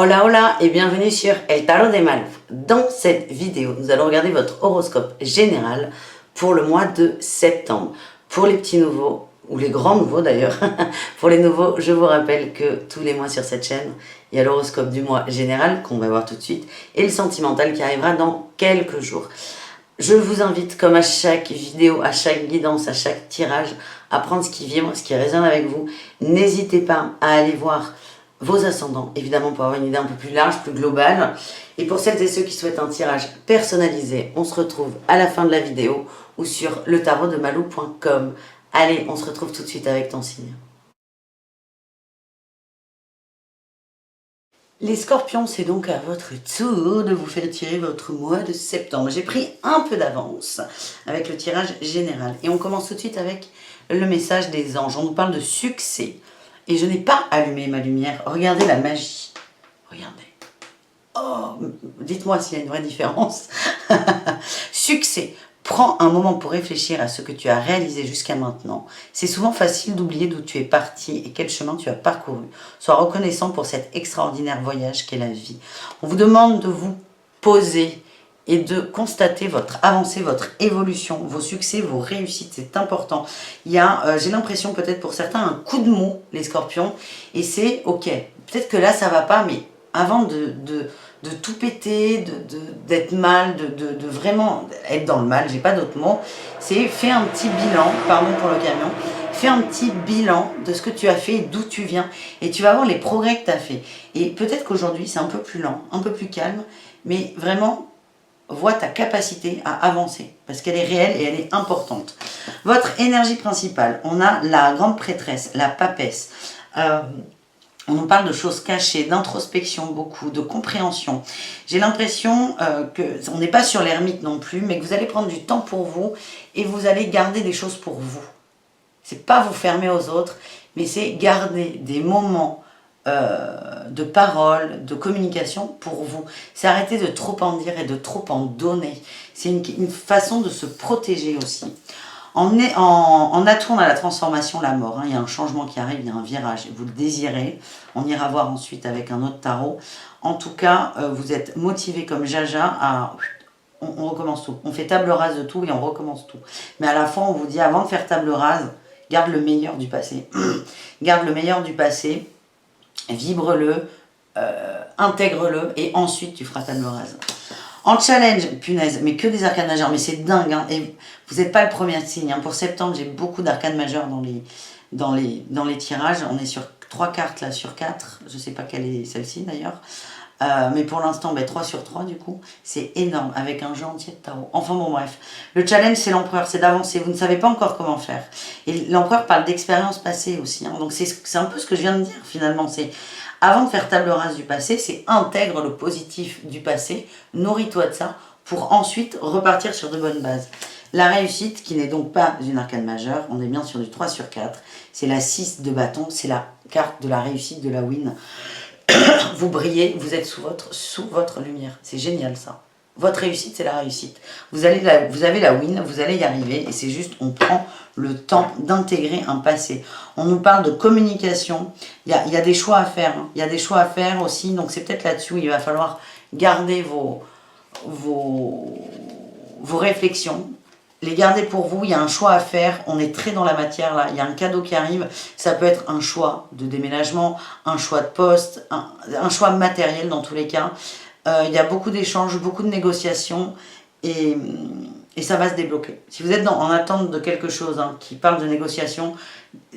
Hola hola et bienvenue sur El Tarot de Malou. Dans cette vidéo, nous allons regarder votre horoscope général pour le mois de septembre. Pour les petits nouveaux, ou les grands nouveaux d'ailleurs, pour les nouveaux, je vous rappelle que tous les mois sur cette chaîne, il y a l'horoscope du mois général qu'on va voir tout de suite et le sentimental qui arrivera dans quelques jours. Je vous invite, comme à chaque vidéo, à chaque guidance, à chaque tirage, à prendre ce qui vibre, ce qui résonne avec vous. N'hésitez pas à aller voir vos ascendants, évidemment pour avoir une idée un peu plus large, plus globale. Et pour celles et ceux qui souhaitent un tirage personnalisé, on se retrouve à la fin de la vidéo ou sur letarotdemalou.com. Allez, on se retrouve tout de suite avec ton signe. Les scorpions, c'est donc à votre tour de vous faire tirer votre mois de septembre. J'ai pris un peu d'avance avec le tirage général. Et on commence tout de suite avec le message des anges. On nous parle de succès. Et je n'ai pas allumé ma lumière. Regardez la magie. Regardez. Oh, dites-moi s'il y a une vraie différence. Succès. Prends un moment pour réfléchir à ce que tu as réalisé jusqu'à maintenant. C'est souvent facile d'oublier d'où tu es parti et quel chemin tu as parcouru. Sois reconnaissant pour cet extraordinaire voyage qu'est la vie. On vous demande de vous poser et de constater votre avancée, votre évolution, vos succès, vos réussites, c'est important. Il y a, j'ai l'impression peut-être pour certains, un coup de mou, les scorpions, et c'est ok. Peut-être que là ça va pas, mais avant de tout péter, d'être mal, de vraiment être dans le mal, j'ai pas d'autre mot, c'est fais un petit bilan, pardon pour le camion, fais un petit bilan de ce que tu as fait et d'où tu viens, et tu vas voir les progrès que tu as fait. Et peut-être qu'aujourd'hui c'est un peu plus lent, un peu plus calme, mais vraiment, vois ta capacité à avancer, parce qu'elle est réelle et elle est importante. Votre énergie principale, on a la grande prêtresse, la papesse. On nous parle de choses cachées, d'introspection beaucoup, de compréhension. J'ai l'impression qu'on n'est pas sur l'ermite non plus, mais que vous allez prendre du temps pour vous et vous allez garder des choses pour vous. C'est pas vous fermer aux autres, mais c'est garder des moments de parole, de communication pour vous. C'est arrêter de trop en dire et de trop en donner. C'est une façon de se protéger aussi. En attournant à la transformation, la mort, hein, il y a un changement qui arrive, il y a un virage, et vous le désirez. On ira voir ensuite avec un autre tarot. En tout cas, vous êtes motivé comme Jaja à... On recommence tout. On fait table rase de tout et on recommence tout. Mais à la fin, on vous dit, avant de faire table rase, garde le meilleur du passé. Garde le meilleur du passé, vibre-le, intègre-le, et ensuite tu feras table rase. En challenge, punaise, mais que des arcanes majeures, mais c'est dingue, hein, et vous n'êtes pas le premier signe, hein. Pour septembre, j'ai beaucoup d'arcanes majeures dans les tirages, on est sur 3 cartes là sur 4, je ne sais pas quelle est celle-ci d'ailleurs, mais pour l'instant, 3 sur 3 du coup, c'est énorme, avec un jeu entier de tarot. Enfin bon bref, le challenge c'est l'empereur, c'est d'avancer, vous ne savez pas encore comment faire, et l'empereur parle d'expérience passée aussi, hein. Donc c'est un peu ce que je viens de dire finalement, c'est... Avant de faire table rase du passé, c'est intègre le positif du passé, nourris-toi de ça, pour ensuite repartir sur de bonnes bases. La réussite, qui n'est donc pas une arcane majeure, on est bien sur du 3 sur 4, c'est la 6 de bâton, c'est la carte de la réussite, de la win. Vous brillez, vous êtes sous votre lumière, c'est génial ça. Votre réussite, c'est la réussite. Vous avez la win, vous allez y arriver, et c'est juste, on prend le temps d'intégrer un passé. On nous parle de communication, il y a des choix à faire, hein. Il y a des choix à faire aussi, donc c'est peut-être là-dessus où il va falloir garder vos réflexions, les garder pour vous. Il y a un choix à faire, on est très dans la matière là, il y a un cadeau qui arrive, ça peut être un choix de déménagement, un choix de poste, un choix matériel dans tous les cas. Il y a beaucoup d'échanges, beaucoup de négociations, et ça va se débloquer. Si vous êtes en attente de quelque chose, hein, qui parle de négociation,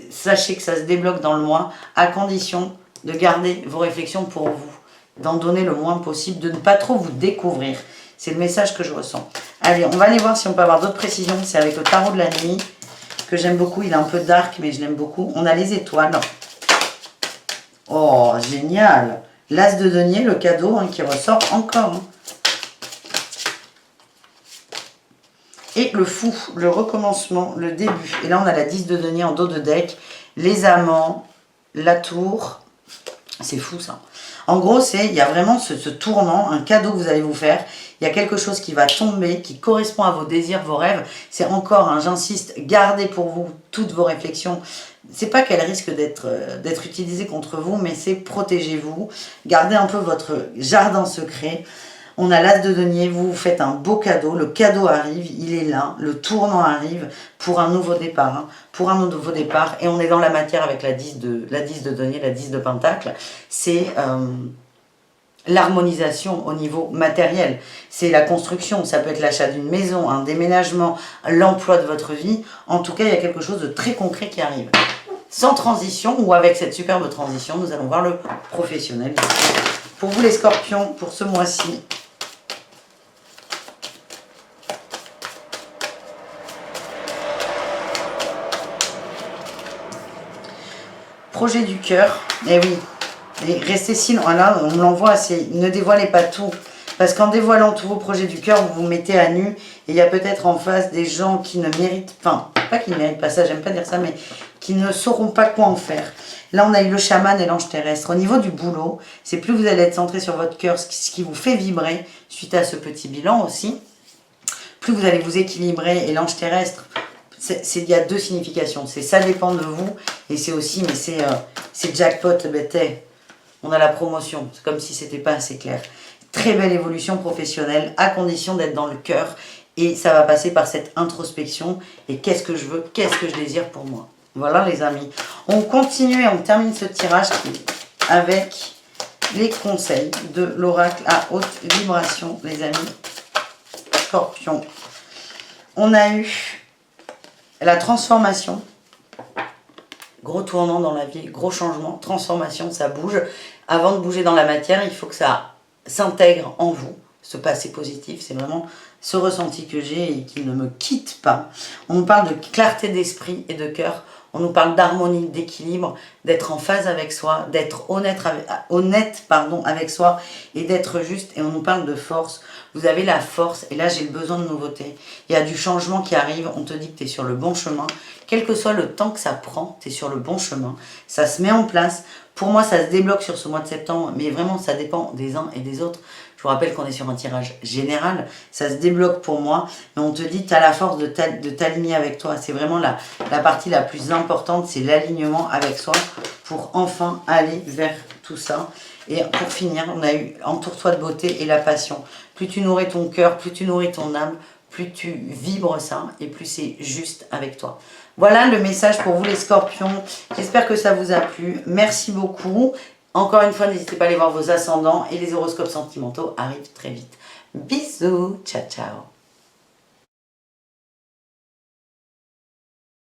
sachez que ça se débloque dans le mois, à condition de garder vos réflexions pour vous, d'en donner le moins possible, de ne pas trop vous découvrir. C'est le message que je ressens. Allez, on va aller voir si on peut avoir d'autres précisions. C'est avec le tarot de la nuit, que j'aime beaucoup. Il est un peu dark, mais je l'aime beaucoup. On a les étoiles. Oh, génial! L'as de denier, le cadeau, hein, qui ressort encore. Hein. Et le fou, le recommencement, le début. Et là, on a la 10 de denier en dos de deck. Les amants, la tour. C'est fou, ça. En gros, il y a vraiment ce tournant, un cadeau que vous allez vous faire. Il y a quelque chose qui va tomber, qui correspond à vos désirs, vos rêves. C'est encore, hein, j'insiste, gardez pour vous toutes vos réflexions. C'est pas qu'elles risquent d'être utilisées contre vous, mais c'est protégez-vous. Gardez un peu votre jardin secret. On a l'as de denier, vous faites un beau cadeau, le cadeau arrive, il est là, le tournant arrive pour un nouveau départ. Hein, pour un nouveau départ, et on est dans la matière avec la 10 de denier, la 10 de pentacle. C'est l'harmonisation au niveau matériel. C'est la construction, ça peut être l'achat d'une maison, un déménagement, l'emploi de votre vie. En tout cas, il y a quelque chose de très concret qui arrive. Sans transition, ou avec cette superbe transition, nous allons voir le professionnel. Pour vous les scorpions, pour ce mois-ci, projet du cœur, et oui, et restez sinon, là on me l'envoie, c'est ne dévoilez pas tout, parce qu'en dévoilant tous vos projets du cœur, vous vous mettez à nu, et il y a peut-être en face des gens qui ne méritent, enfin, pas qui ne méritent pas ça, j'aime pas dire ça, mais qui ne sauront pas quoi en faire. Là on a eu le chaman et l'ange terrestre. Au niveau du boulot, c'est plus vous allez être centré sur votre cœur, ce qui vous fait vibrer, suite à ce petit bilan aussi, plus vous allez vous équilibrer, et l'ange terrestre, il y a deux significations, c'est ça dépend de vous, et c'est aussi, mais c'est jackpot, on a la promotion, c'est comme si c'était pas assez clair. Très belle évolution professionnelle, à condition d'être dans le cœur, et ça va passer par cette introspection, et qu'est-ce que je veux, qu'est-ce que je désire pour moi. Voilà les amis, on continue et on termine ce tirage avec les conseils de l'oracle à haute vibration, les amis Scorpion. On a eu la transformation, gros tournant dans la vie, gros changement, transformation, ça bouge. Avant de bouger dans la matière, il faut que ça s'intègre en vous, ce passé positif, c'est vraiment ce ressenti que j'ai et qui ne me quitte pas. On nous parle de clarté d'esprit et de cœur, on nous parle d'harmonie, d'équilibre, d'être en phase avec soi, d'être honnête avec soi et d'être juste, et on nous parle de force. Vous avez la force, et là j'ai le besoin de nouveauté. Il y a du changement qui arrive, on te dit que tu es sur le bon chemin. Quel que soit le temps que ça prend, tu es sur le bon chemin. Ça se met en place. Pour moi, ça se débloque sur ce mois de septembre, mais vraiment, ça dépend des uns et des autres. Je vous rappelle qu'on est sur un tirage général. Ça se débloque pour moi, mais on te dit que tu as la force de t'aligner avec toi. C'est vraiment la partie la plus importante, c'est l'alignement avec soi pour enfin aller vers tout ça. Et pour finir, on a eu entoure-toi de beauté et la passion. Plus tu nourris ton cœur, plus tu nourris ton âme, plus tu vibres ça et plus c'est juste avec toi. Voilà le message pour vous les scorpions. J'espère que ça vous a plu. Merci beaucoup. Encore une fois, n'hésitez pas à aller voir vos ascendants et les horoscopes sentimentaux arrivent très vite. Bisous, ciao ciao.